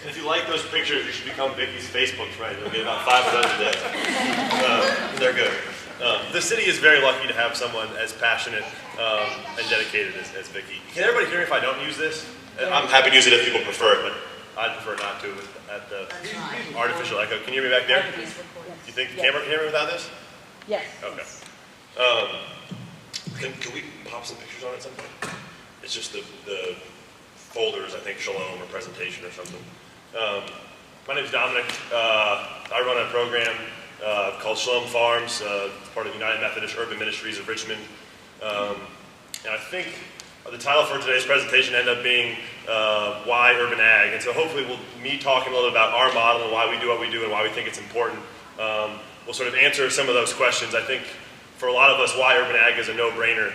If you like those pictures, you should become Vicky's Facebook friend. You'll get about 5 of those a day. They're good. The city is very lucky to have someone as passionate and dedicated as Vicky. Can everybody hear me if I don't use this? I'm happy to use it if people prefer it, but I'd prefer not to at the artificial echo. Can you hear me back there? You think the camera can hear me without this? Yes. Okay. Can we pop some pictures on it at some point? It's just the folders, I think, Shalom or presentation or something. My name is Dominic. I run a program called Shalom Farms, part of United Methodist Urban Ministries of Richmond. And I think the title for today's presentation ended up being Why Urban Ag. And so hopefully me talking a little about our model and why we do what we do and why we think it's important will sort of answer some of those questions. I think for a lot of us, why urban ag is a no-brainer.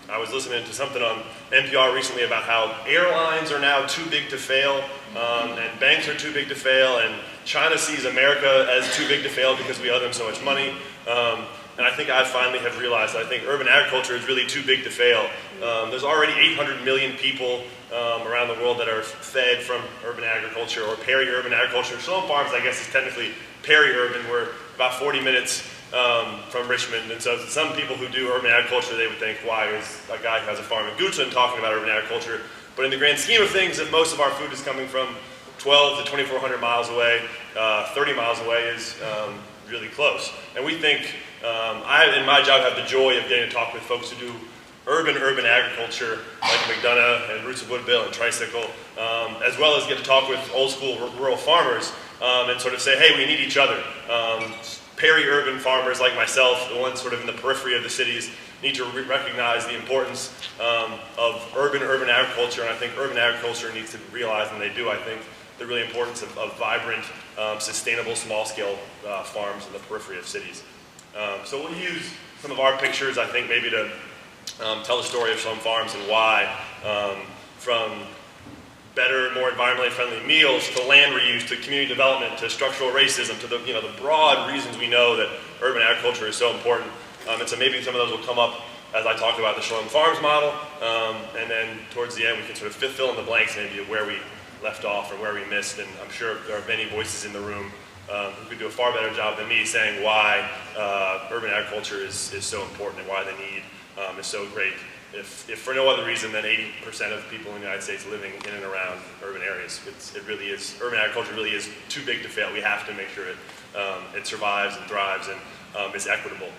I was listening to something on NPR recently about how airlines are now too big to fail, and banks are too big to fail, and China sees America as too big to fail because we owe them so much money. And I think I finally have realized that I think urban agriculture is really too big to fail. There's already 800 million people around the world that are fed from urban agriculture or peri-urban agriculture. Shalom Farms, I guess, is technically peri-urban. We're about 40 minutes from Richmond, and so some people who do urban agriculture, they would think, why is a guy who has a farm in Goochland talking about urban agriculture? But in the grand scheme of things, if most of our food is coming from 12 to 2,400 miles away, 30 miles away is really close. And we think, I in my job have the joy of getting to talk with folks who do urban agriculture, like McDonough and Roots of Woodville and Tricycle, as well as get to talk with old school rural farmers and sort of say, hey, we need each other. Peri-urban farmers like myself, the ones sort of in the periphery of the cities, need to recognize the importance of urban agriculture, and I think urban agriculture needs to realize, and they do, I think, the really importance of vibrant, sustainable, small-scale farms in the periphery of cities. So we'll use some of our pictures, I think, maybe to tell the story of Shalom Farms and why, from better, more environmentally friendly meals, to land reuse, to community development, to structural racism, to the the broad reasons we know that urban agriculture is so important. And so maybe some of those will come up as I talk about the Shalom Farms model, and then towards the end we can sort of fill in the blanks maybe of where we left off or where we missed. And I'm sure there are many voices in the room who could do a far better job than me saying why urban agriculture is so important and why the need is so great. If for no other reason than 80% of people in the United States living in and around urban areas, it really is, urban agriculture really is too big to fail. We have to make sure it survives and thrives and is equitable.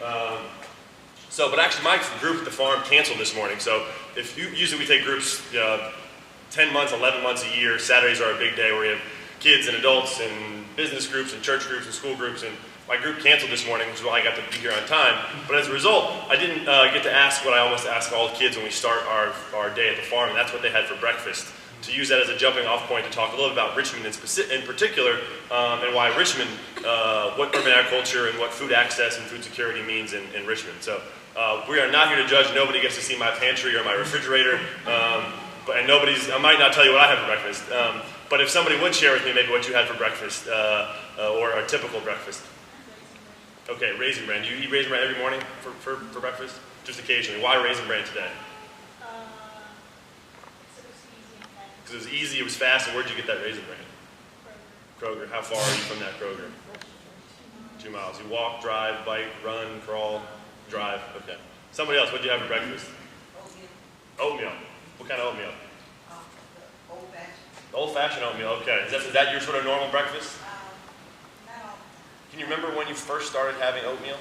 But actually my group at the farm canceled this morning. So usually we take groups 10 months, 11 months a year. Saturdays are a big day where we have kids and adults and business groups and church groups and school groups, and my group canceled this morning, which is why I got to be here on time. But as a result, I didn't get to ask what I almost ask all the kids when we start our day at the farm, and that's what they had for breakfast. To use that as a jumping off point to talk a little about Richmond in particular, and why Richmond, what urban agriculture and what food access and food security means in Richmond. So we are not here to judge. Nobody gets to see my pantry or my refrigerator, and I might not tell you what I have for breakfast. But if somebody would share with me maybe what you had for breakfast, or a typical breakfast. Okay, Raisin Bran. Do you eat Raisin Bran every morning for breakfast? Just occasionally. Why Raisin Bran today? Because it was easy, it was fast, and where'd you get that Raisin Bran? Kroger. How far are you from that Kroger? 2 miles. You walk, drive, bike, run, crawl, drive. Okay. Somebody else, what'd you have for breakfast? Oatmeal. What kind of oatmeal? Old-fashioned oatmeal, okay. Is that your sort of normal breakfast? Can you remember when you first started having oatmeal?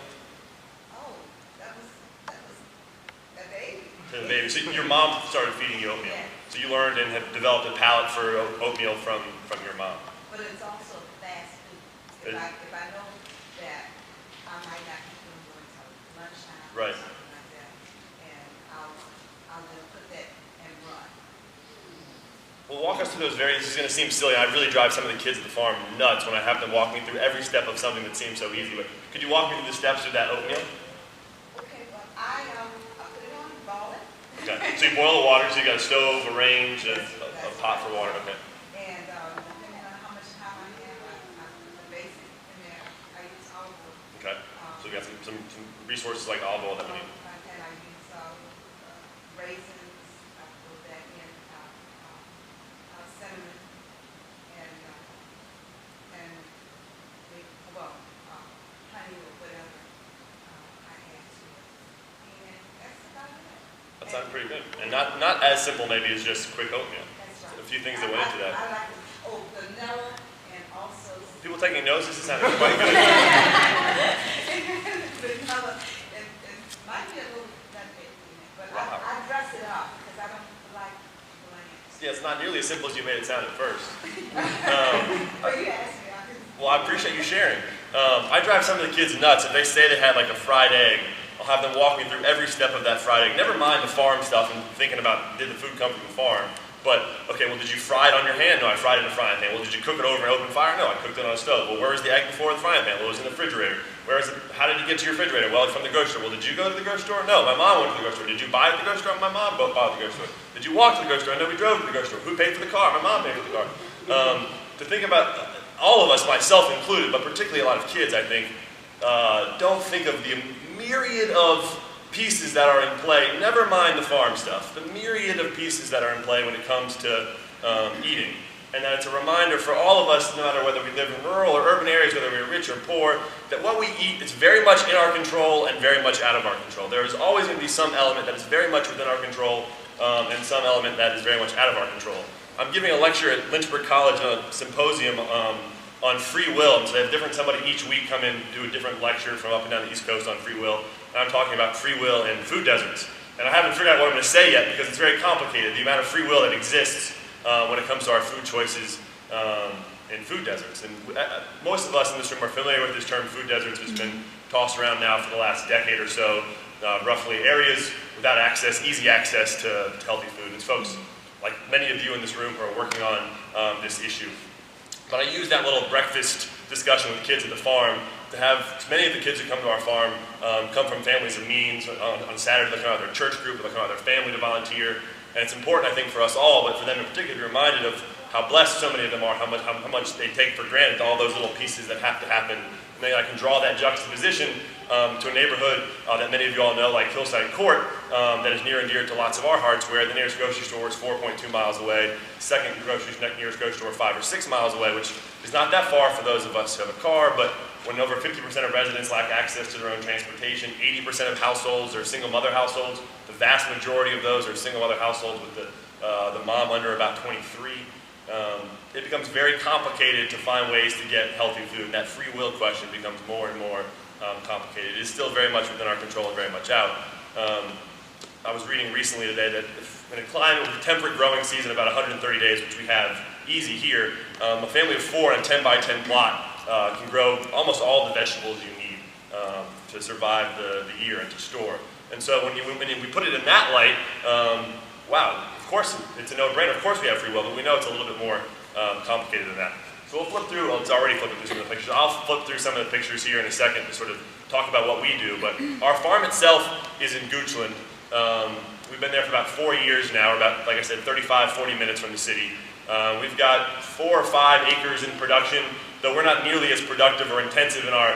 Oh, that was a baby. As a baby. So your mom started feeding you oatmeal. Yeah. So you learned and have developed a palate for oatmeal from your mom. But it's also fast food. If I know that I might not keep them going until lunchtime Right. or something like that, and I'll just put that and run. Well, walk us through those this is going to seem silly. I really drive some of the kids at the farm nuts when I have them walk me through every step of something that seems so easy. But could you walk me through the steps of that oatmeal? Okay, well, I put it on and boil it. Okay. So you boil the water, so you got a stove, a range, a pot for water. Okay. And depending on how much time I have, I put the basic in there. I use olive oil. Okay. So we got some resources like olive oil that we need. And I use raisins. I put that in. Cinnamon, sounds pretty good. And not as simple maybe as just quick oatmeal. That's right. A few things that went into that. I like it. Oh, vanilla and also. People taking notes, this is sounding quite good. Vanilla, it might be a little nutmeg in it, but Wow. I dress it up because I don't like bland. Yeah, it's not nearly as simple as you made it sound at first. Well, you asked me, I couldn't. Well, I appreciate you sharing. I drive some of the kids nuts. If they say they had like a fried egg, I'll have them walk me through every step of that fried egg. Never mind the farm stuff and thinking about did the food come from the farm. But, okay, well, did you fry it on your hand? No, I fried it in a frying pan. Well, did you cook it over an open fire? No, I cooked it on a stove. Well, where was the egg before the frying pan? Well, it was in the refrigerator. How did it get to your refrigerator? Well, from the grocery store. Well, did you go to the grocery store? No, my mom went to the grocery store. Did you buy it at the grocery store? My mom bought at the grocery store. Did you walk to the grocery store? No, we drove to the grocery store. Who paid for the car? My mom paid for the car. To think about all of us, myself included, but particularly a lot of kids, I think, don't think of the myriad of pieces that are in play, never mind the farm stuff, the myriad of pieces that are in play when it comes to eating. And that it's a reminder for all of us, no matter whether we live in rural or urban areas, whether we're rich or poor, that what we eat is very much in our control and very much out of our control. There is always going to be some element that is very much within our control and some element that is very much out of our control. I'm giving a lecture at Lynchburg College on a symposium on free will, and so they have somebody each week come in and do a different lecture from up and down the East Coast on free will. And I'm talking about free will in food deserts. And I haven't figured out what I'm going to say yet because it's very complicated, the amount of free will that exists when it comes to our food choices in food deserts. And most of us in this room are familiar with this term food deserts. It's been tossed around now for the last decade or so, roughly areas without access, easy access to healthy food. It's folks like many of you in this room who are working on this issue. But I use that little breakfast discussion with the kids at the farm to have many of the kids who come to our farm come from families of means. On Saturday, they'll come out of their church group, they'll come out of their family to volunteer. And it's important, I think, for us all, but for them in particular, to be reminded of how blessed so many of them are, how much they take for granted, all those little pieces that have to happen. And then I can draw that juxtaposition to a neighborhood that many of you all know, like Hillside Court, that is near and dear to lots of our hearts, where the nearest grocery store is 4.2 miles away, second nearest grocery store 5 or 6 miles away, which is not that far for those of us who have a car, but when over 50% of residents lack access to their own transportation, 80% of households are single mother households, the vast majority of those are single mother households with the mom under about 23. It becomes very complicated to find ways to get healthy food, and that free will question becomes more and more complicated. It is still very much within our control and very much out. I was reading recently today that in a climate with a temperate growing season, about 130 days, which we have easy here, a family of 4 on a 10 by 10 plot can grow almost all the vegetables you need to survive the year and to store. And so when we put it in that light, wow, of course it's a no-brainer. Of course we have free will, but we know it's a little bit more complicated than that. So we'll flip through, it's already flipping through some of the pictures. I'll flip through some of the pictures here in a second to sort of talk about what we do. But our farm itself is in Goochland. We've been there for about 4 years now, about, like I said, 35, 40 minutes from the city. We've got 4 or 5 acres in production, though we're not nearly as productive or intensive in our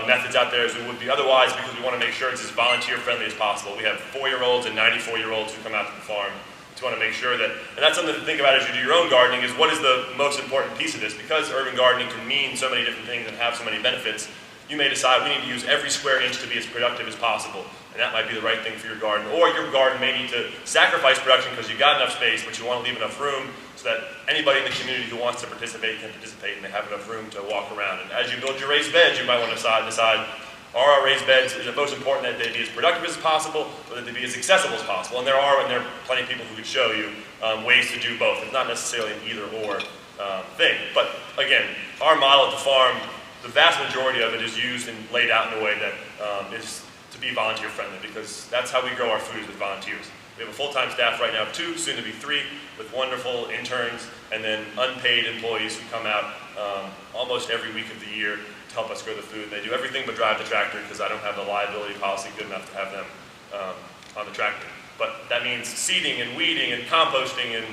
methods out there as we would be otherwise, because we want to make sure it's as volunteer-friendly as possible. We have 4-year-olds and 94-year-olds who come out to the farm. We want to make sure that, and that's something to think about as you do your own gardening, is what is the most important piece of this? Because urban gardening can mean so many different things and have so many benefits, you may decide we need to use every square inch to be as productive as possible. And that might be the right thing for your garden. Or your garden may need to sacrifice production because you've got enough space, but you want to leave enough room so that anybody in the community who wants to participate can participate and they have enough room to walk around. And as you build your raised beds, you might want to decide, are our raised beds, is it most important that they be as productive as possible or that they be as accessible as possible? And there are plenty of people who could show you ways to do both. It's not necessarily an either-or thing. But again, our model at the farm, the vast majority of it is used and laid out in a way that is to be volunteer friendly, because that's how we grow our food, is with volunteers. We have a full-time staff right now of 2, soon to be 3, with wonderful interns and then unpaid employees who come out almost every week of the year to help us grow the food. They do everything but drive the tractor because I don't have the liability policy good enough to have them on the tractor. But that means seeding and weeding and composting and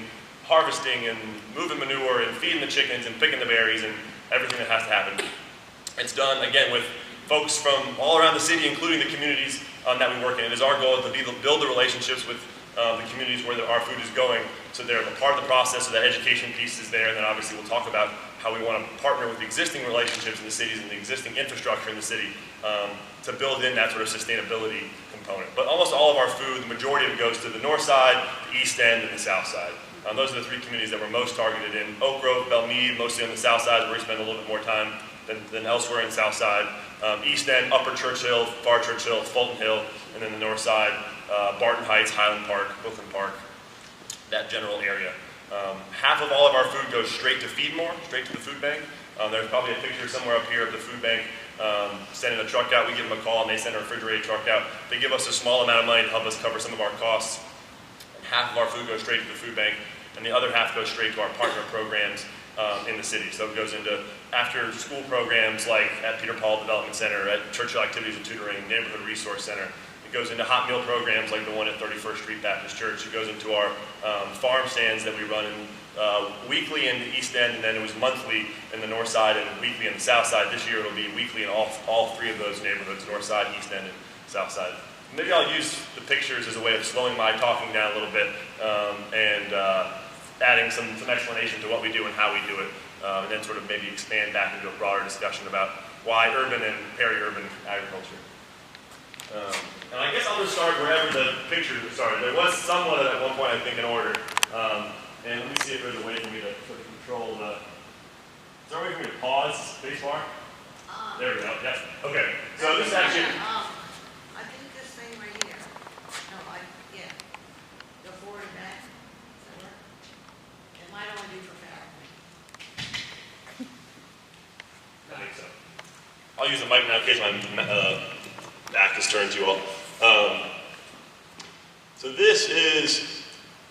harvesting and moving manure and feeding the chickens and picking the berries and everything that has to happen. It's done, again, with folks from all around the city, including the communities that we work in. It is our goal to build the relationships with the communities where our food is going, so they're a part of the process, so that education piece is there, and then obviously we'll talk about how we want to partner with the existing relationships in the cities and the existing infrastructure in the city to build in that sort of sustainability component. component. But almost all of our food, the majority of it goes to the north side, the east end, and the south side. Those are the 3 communities that we're most targeted in. Oak Grove, Belmead, mostly on the south side, where we spend a little bit more time than elsewhere in the south side. East end, Upper Churchill, Far Churchill, Fulton Hill, and then the north side, Barton Heights, Highland Park, Goochland Park, that general area. Half of all of our food goes straight to Feedmore, straight to the food bank. There's probably a picture somewhere up here of the food bank sending a truck out. We give them a call and they send a refrigerated truck out. They give us a small amount of money to help us cover some of our costs. And half of our food goes straight to the food bank, and the other half goes straight to our partner programs in the city. So it goes into after school programs like at Peter Paul Development Center, at Churchill Activities and Tutoring, Neighborhood Resource Center. It goes into hot meal programs like the one at 31st Street Baptist Church. It goes into our farm stands that we run in weekly in the east end, and then it was monthly in the north side and weekly in the south side. This year it'll be weekly in all 3 of those neighborhoods, north side, east end, and south side. Maybe I'll use the pictures as a way of slowing my talking down a little bit and adding some explanation to what we do and how we do it, and then sort of maybe expand back into a broader discussion about why urban and peri-urban agriculture. And I guess I'll just start wherever the picture started. There was somewhat at one point, I think, in order. And let me see if there's a way for me to sort of control the... Is there a way for me to pause space bar? There we go, yes. Okay, so this is actually... I think this thing right here. No, yeah. Go forward and back. Does that work? It might only be for PowerPoint. I think so. I'll use the mic now in case my back is turned to you all. So this is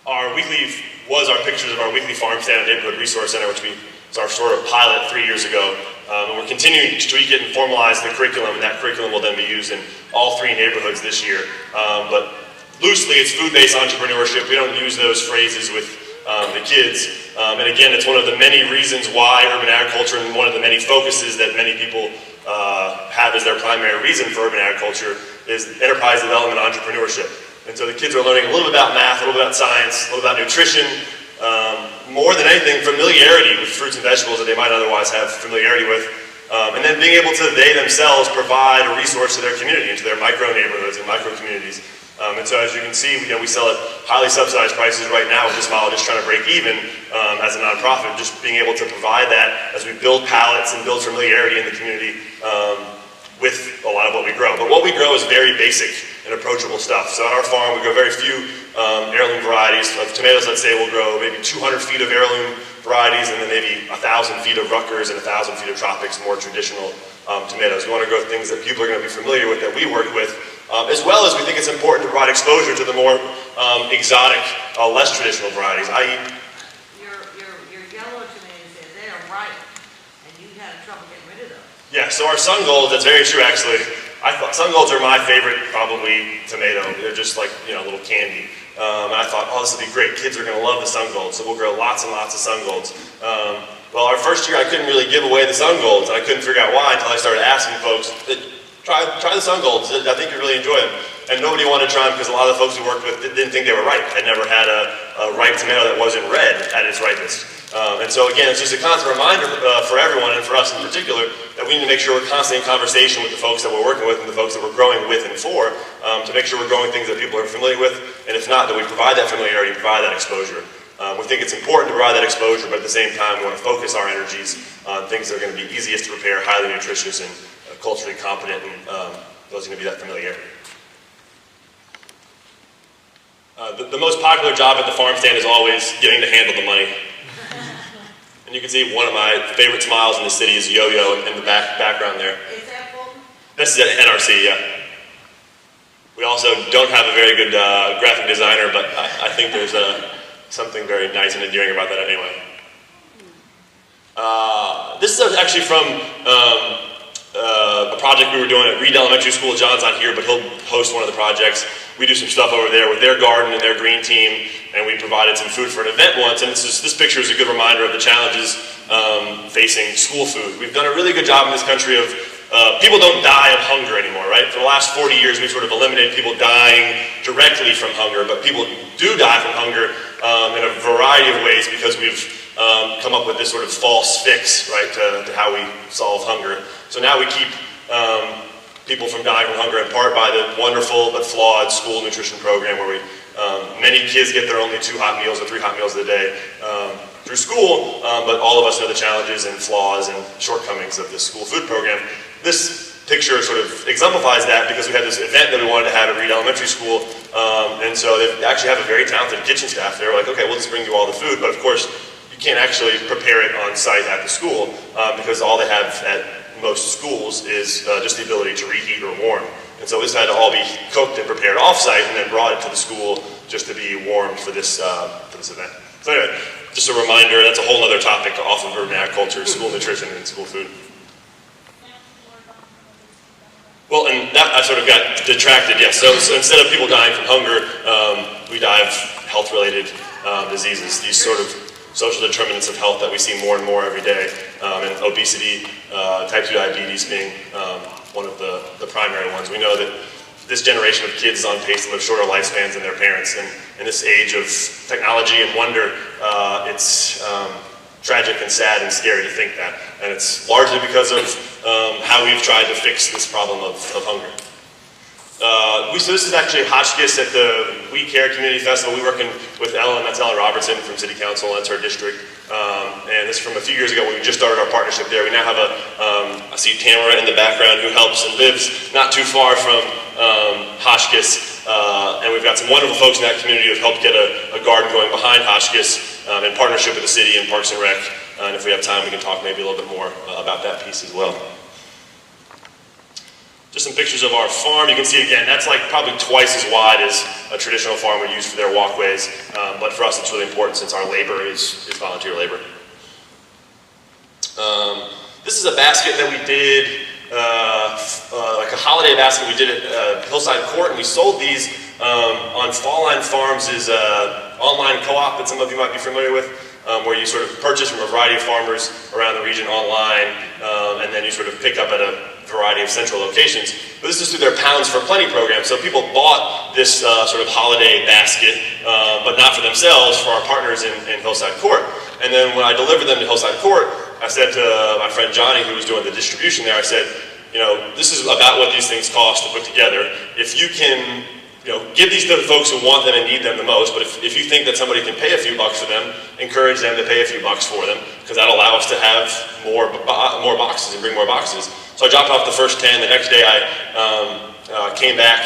our pictures of our weekly farm stand and neighborhood resource center, which was our sort of pilot 3 years ago. And we're continuing to tweak it and formalize the curriculum, and that curriculum will then be used in all 3 neighborhoods this year. But loosely, it's food-based entrepreneurship. We don't use those phrases with the kids. And again, it's one of the many reasons why urban agriculture, and one of the many focuses that many people have as their primary reason for urban agriculture, is enterprise development and entrepreneurship. And so the kids are learning a little bit about math, a little bit about science, a little bit about nutrition, more than anything, familiarity with fruits and vegetables that they might otherwise have familiarity with, and then being able to, they themselves, provide a resource to their community, into their micro neighborhoods and micro communities. And so as you can see, we sell at highly subsidized prices right now with this model, just trying to break even as a nonprofit, just being able to provide that as we build pallets and build familiarity in the community with a lot of what we grow. But what we grow is very basic and approachable stuff. So at our farm, we grow very few heirloom varieties. Of tomatoes, let's say, we'll grow maybe 200 feet of heirloom varieties, and then maybe 1,000 feet of Rutgers and 1,000 feet of Tropics, more traditional tomatoes. We want to grow things that people are going to be familiar with, that we work with, as well as we think it's important to provide exposure to the more exotic, less traditional varieties, i.e. Your yellow tomatoes, they are ripe, and you had trouble getting rid of those. Yeah, so our sun golds, that's very true actually. I thought sun golds are my favorite, probably, tomato. They're just like, little candy. And I thought, oh, this will be great. Kids are going to love the sun golds, so we'll grow lots and lots of sun golds. Well, our first year, I couldn't really give away the sun golds, and I couldn't figure out why until I started asking folks, try the sun golds. I think you really enjoy them. And nobody wanted to try them because a lot of the folks we worked with didn't think they were ripe. Had never had a ripe tomato that wasn't red at its ripest. And so again, it's just a constant reminder for everyone, and for us in particular, that we need to make sure we're constantly in conversation with the folks that we're working with and the folks that we're growing with and for, to make sure we're growing things that people are familiar with, and if not, that we provide that familiarity, provide that exposure. We think it's important to provide that exposure, but at the same time, we want to focus our energies on things that are going to be easiest to prepare, highly nutritious, and culturally competent, and those are going to be that familiarity. The most popular job at the farm stand is always getting to handle the money. And you can see one of my favorite smiles in the city is Yo-Yo in the background there. Is that Fulton? This is at NRC, yeah. We also don't have a very good graphic designer, but I think there's something very nice and endearing about that anyway. This is actually from a project we were doing at Reed Elementary School. John's not here, but he'll host one of the projects. We do some stuff over there with their garden and their green team, and we provided some food for an event once, and this picture is a good reminder of the challenges facing school food. We've done a really good job in this country of, people don't die of hunger anymore, right? For the last 40 years, we've sort of eliminated people dying directly from hunger, but people do die from hunger in a variety of ways because we've come up with this sort of false fix, right, to how we solve hunger. So now we keep people from dying from hunger, in part by the wonderful but flawed school nutrition program where many kids get their only 2 hot meals or 3 hot meals a day through school, but all of us know the challenges and flaws and shortcomings of the school food program. This picture sort of exemplifies that because we had this event that we wanted to have at Reed Elementary School, and so they actually have a very talented kitchen staff. They were like, okay, we'll just bring you all the food, but of course you can't actually prepare it on site at the school because all they have at most schools is just the ability to reheat or warm. And so this had to all be cooked and prepared off-site and then brought it to the school just to be warmed for this event. So anyway, just a reminder, that's a whole other topic off of urban agriculture, school nutrition and school food. Well, and that I sort of got detracted, yes. So instead of people dying from hunger, we die of health-related diseases, these sort of social determinants of health that we see more and more every day, and obesity, type 2 diabetes being one of the primary ones. We know that this generation of kids is on pace to live shorter lifespans than their parents, and in this age of technology and wonder, it's tragic and sad and scary to think that. And it's largely because of how we've tried to fix this problem of hunger. So this is actually Hotchkiss at the We Care Community Festival. We're working with Ellen, that's Ellen Robertson from City Council, that's her district. And this is from a few years ago when we just started our partnership there. We now have I see Tamara in the background who helps and lives not too far from Hotchkiss. And we've got some wonderful folks in that community who have helped get a garden going behind Hotchkiss in partnership with the city and Parks and Rec. And if we have time, we can talk maybe a little bit more about that piece as well. Just some pictures of our farm. You can see again, that's like probably twice as wide as a traditional farm would use for their walkways. But for us, it's really important since our labor is volunteer labor. This is a basket that we did, like a holiday basket we did at Hillside Court, and we sold these on Fall Line Farms' online co-op that some of you might be familiar with, where you sort of purchase from a variety of farmers around the region online, and then you sort of pick up at a variety of central locations. But this is through their Pounds for Plenty program. So people bought this sort of holiday basket, but not for themselves, for our partners in Hillside Court. And then when I delivered them to Hillside Court, I said to my friend Johnny, who was doing the distribution there, I said, you know, this is about what these things cost to put together. If you can, you know, give these to the folks who want them and need them the most, but if you think that somebody can pay a few bucks for them, encourage them to pay a few bucks for them, because that'll allow us to have more boxes and bring more boxes. So I dropped off the first 10. The next day I came back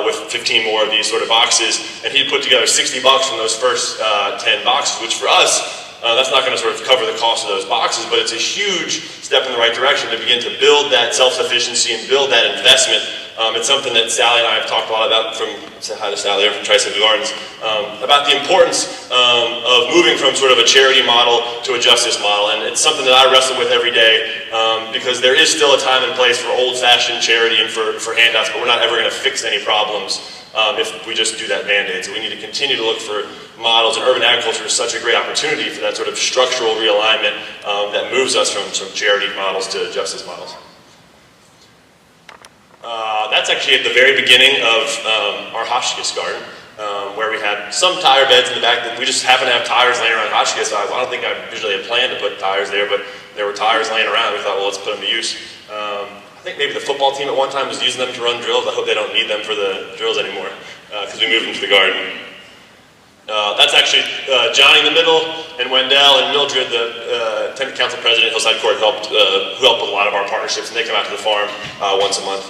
with 15 more of these sort of boxes, and he put together 60 bucks from those first 10 boxes, which for us, that's not going to sort of cover the cost of those boxes, but it's a huge step in the right direction to begin to build that self-sufficiency and build that investment. It's something that Sally and I have talked a lot about say hi to Sally from Tricycle Gardens, about the importance of moving from sort of a charity model to a justice model. And it's something that I wrestle with every day because there is still a time and place for old-fashioned charity and for handouts, but we're not ever going to fix any problems if we just do that Band-Aid. So we need to continue to look for models, and urban agriculture is such a great opportunity for that sort of structural realignment that moves us from charity models to justice models. That's actually at the very beginning of our Hotchkiss garden, where we had some tire beds in the back that we just happened to have tires laying around Hotchkiss. I don't think I usually had planned to put tires there, but there were tires laying around. We thought, well, let's put them to use. I think maybe the football team at one time was using them to run drills. I hope they don't need them for the drills anymore, because we moved them to the garden. That's actually Johnny in the middle, and Wendell and Mildred, the tenant council president, Hillside Court, who helped with a lot of our partnerships, and they come out to the farm once a month.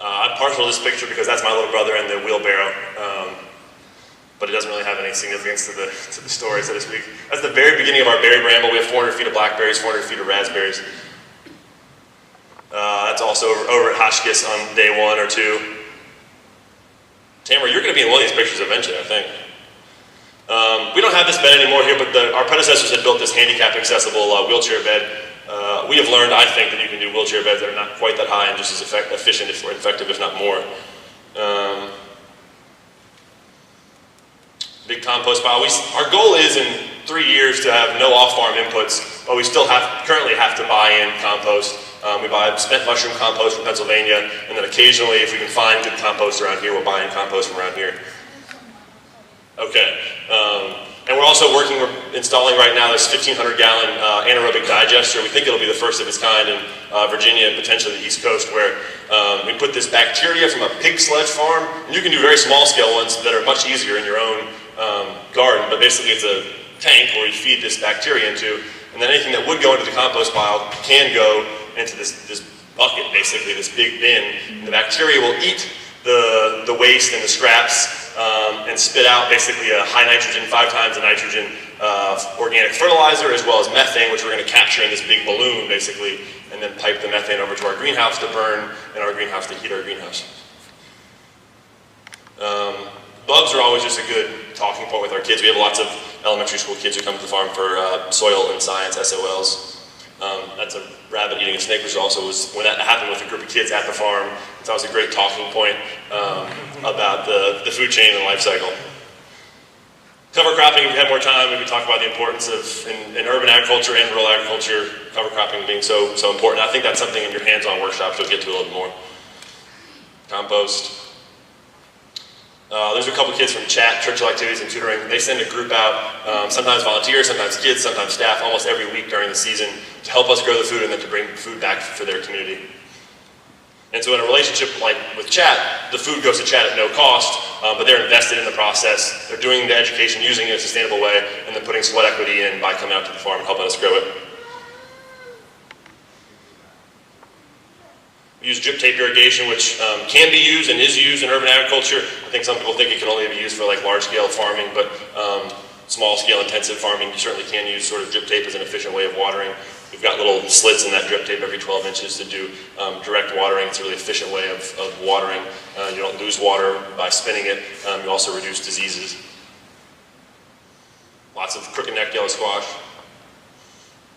I'm partial to this picture because that's my little brother and the wheelbarrow, but it doesn't really have any significance to the story, so to speak. That's the very beginning of our berry bramble. We have 400 feet of blackberries, 400 feet of raspberries. That's also over at Hotchkiss on day 1 or 2. Tamara, you're going to be in one of these pictures eventually, I think. We don't have this bed anymore here, but our predecessors had built this handicap accessible wheelchair bed. We have learned, I think, that you can do wheelchair beds that are not quite that high and just as efficient or effective, if not more. Big compost pile. Our goal is in 3 years to have no off-farm inputs, but we still currently have to buy in compost. We buy spent mushroom compost from Pennsylvania, and then occasionally, if we can find good compost around here, we'll buy in compost from around here. Okay. And we're also working, installing right now this 1,500-gallon anaerobic digester. We think it'll be the first of its kind in Virginia and potentially the East Coast, where we put this bacteria from a pig sledge farm, and you can do very small-scale ones that are much easier in your own garden, but basically it's a tank where you feed this bacteria into, and then anything that would go into the compost pile can go into this bucket, basically, this big bin. And the bacteria will eat the waste and the scraps and spit out basically a high nitrogen, 5 times the nitrogen organic fertilizer, as well as methane, which we're going to capture in this big balloon, basically, and then pipe the methane over to our greenhouse to burn, and our greenhouse to heat our greenhouse. Bugs are always just a good talking point with our kids. We have lots of elementary school kids who come to the farm for soil and science, SOLs. That's a rabbit eating a snake, which also was, when that happened with a group of kids at the farm, it's always a great talking point about the food chain and life cycle. Cover cropping, if we had more time, we could talk about the importance of, in urban agriculture and rural agriculture, cover cropping being so important. I think that's something in your hands-on workshops you'll get to a little bit more. Compost. There's a couple kids from chat, Churchill Activities and Tutoring. They send a group out, sometimes volunteers, sometimes kids, sometimes staff, almost every week during the season to help us grow the food and then to bring food back for their community. And so in a relationship like with chat, the food goes to chat at no cost, but they're invested in the process. They're doing the education, using it in a sustainable way, and then putting sweat equity in by coming out to the farm and helping us grow it. We use drip tape irrigation, which can be used and is used in urban agriculture. I think some people think it can only be used for like large-scale farming, but small-scale intensive farming, you certainly can use sort of drip tape as an efficient way of watering. We've got little slits in that drip tape every 12 inches to do direct watering. It's a really efficient way of watering. You don't lose water by spinning it. You also reduce diseases. Lots of crooked-necked yellow squash,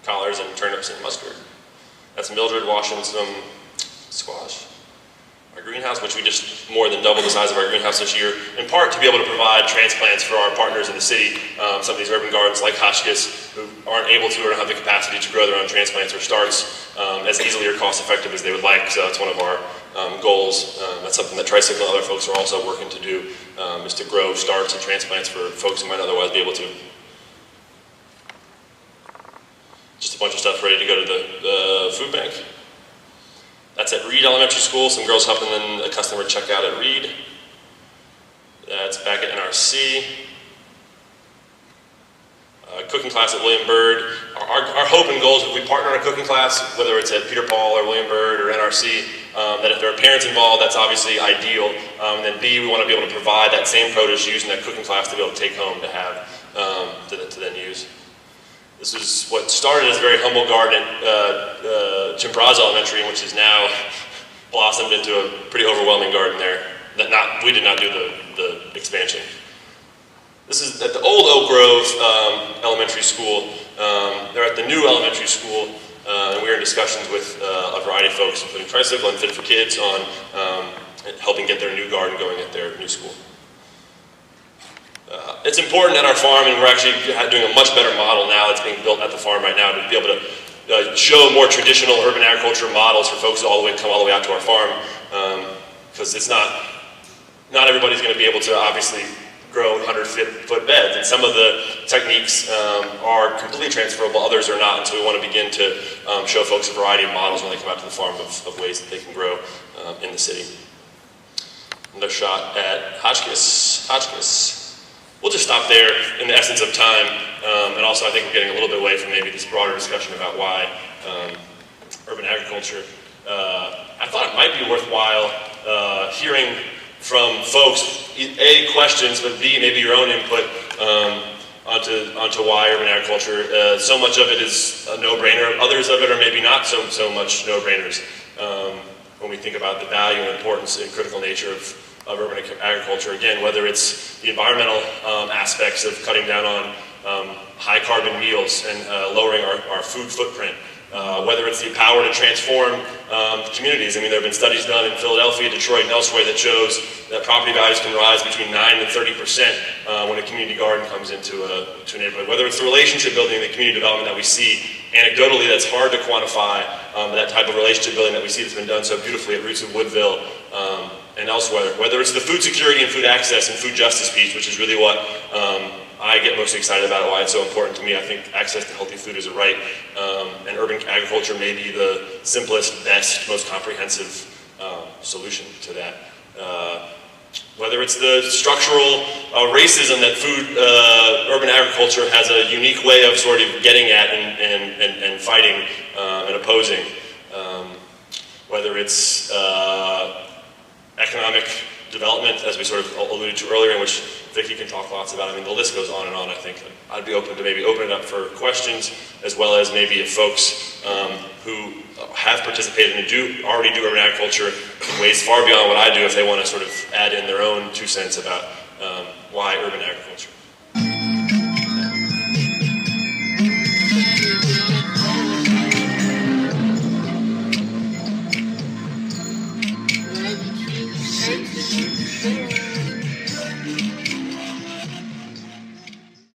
collards, and turnips and mustard. That's Mildred washing some squash. Our greenhouse, which we just more than doubled the size of our greenhouse this year, in part to be able to provide transplants for our partners in the city. Some of these urban gardens like Hotchkiss, who aren't able to or don't have the capacity to grow their own transplants or starts as easily or cost effective as they would like. So that's one of our goals. That's something that Tricycle and other folks are also working to do, is to grow starts and transplants for folks who might otherwise be able to. Just a bunch of stuff ready to go to the food bank. That's at Reed Elementary School, some girls helping in a customer checkout at Reed. That's back at NRC. Cooking class at William Byrd. Our hope and goal is if we partner on a cooking class, whether it's at Peter Paul or William Byrd or NRC, that if there are parents involved, that's obviously ideal. And then B, we want to be able to provide that same produce used in that cooking class to be able to take home to have, to then use. This is what started as a very humble garden at Chimbraza Elementary, which is now blossomed into a pretty overwhelming garden there. We did not do the expansion. This is at the old Oak Grove Elementary School. They're at the new elementary school, and we're in discussions with a variety of folks, including Tricycle and Fit for Kids, on helping get their new garden going at their new school. It's important at our farm, and we're actually doing a much better model now that's being built at the farm right now to be able to show more traditional urban agriculture models for folks who come all the way out to our farm, because it's not everybody's going to be able to obviously grow 100-foot beds, and some of the techniques are completely transferable, others are not, and so we want to begin to show folks a variety of models when they come out to the farm of ways that they can grow in the city. Another shot at Hotchkiss. We'll just stop there in the essence of time, and also I think we're getting a little bit away from maybe this broader discussion about why urban agriculture. I thought it might be worthwhile hearing from folks, A, questions, but B, maybe your own input onto why urban agriculture. So much of it is a no-brainer, others of it are maybe not so much no-brainers when we think about the value and importance and critical nature of urban agriculture. Again, whether it's the environmental aspects of cutting down on high carbon meals and lowering our food footprint, whether it's the power to transform communities. I mean, there have been studies done in Philadelphia, Detroit, and elsewhere that shows that property values can rise between 9 and 30% when a community garden comes into a neighborhood. Whether it's the relationship building, the community development that we see anecdotally that's hard to quantify, that type of relationship building that we see that's been done so beautifully at Roots of Woodville, and elsewhere, whether it's the food security and food access and food justice piece, which is really what I get most excited about it, why it's so important to me. I think access to healthy food is a right, and urban agriculture may be the simplest, best, most comprehensive solution to that. Whether it's the structural racism that urban agriculture has a unique way of sort of getting at and fighting and opposing. Whether it's economic development, as we sort of alluded to earlier, in which Vicki can talk lots about. I mean, the list goes on and on, I think. I'd be open to maybe open it up for questions, as well as maybe if folks who have participated and already do urban agriculture in ways far beyond what I do, if they want to sort of add in their own 2 cents about why urban agriculture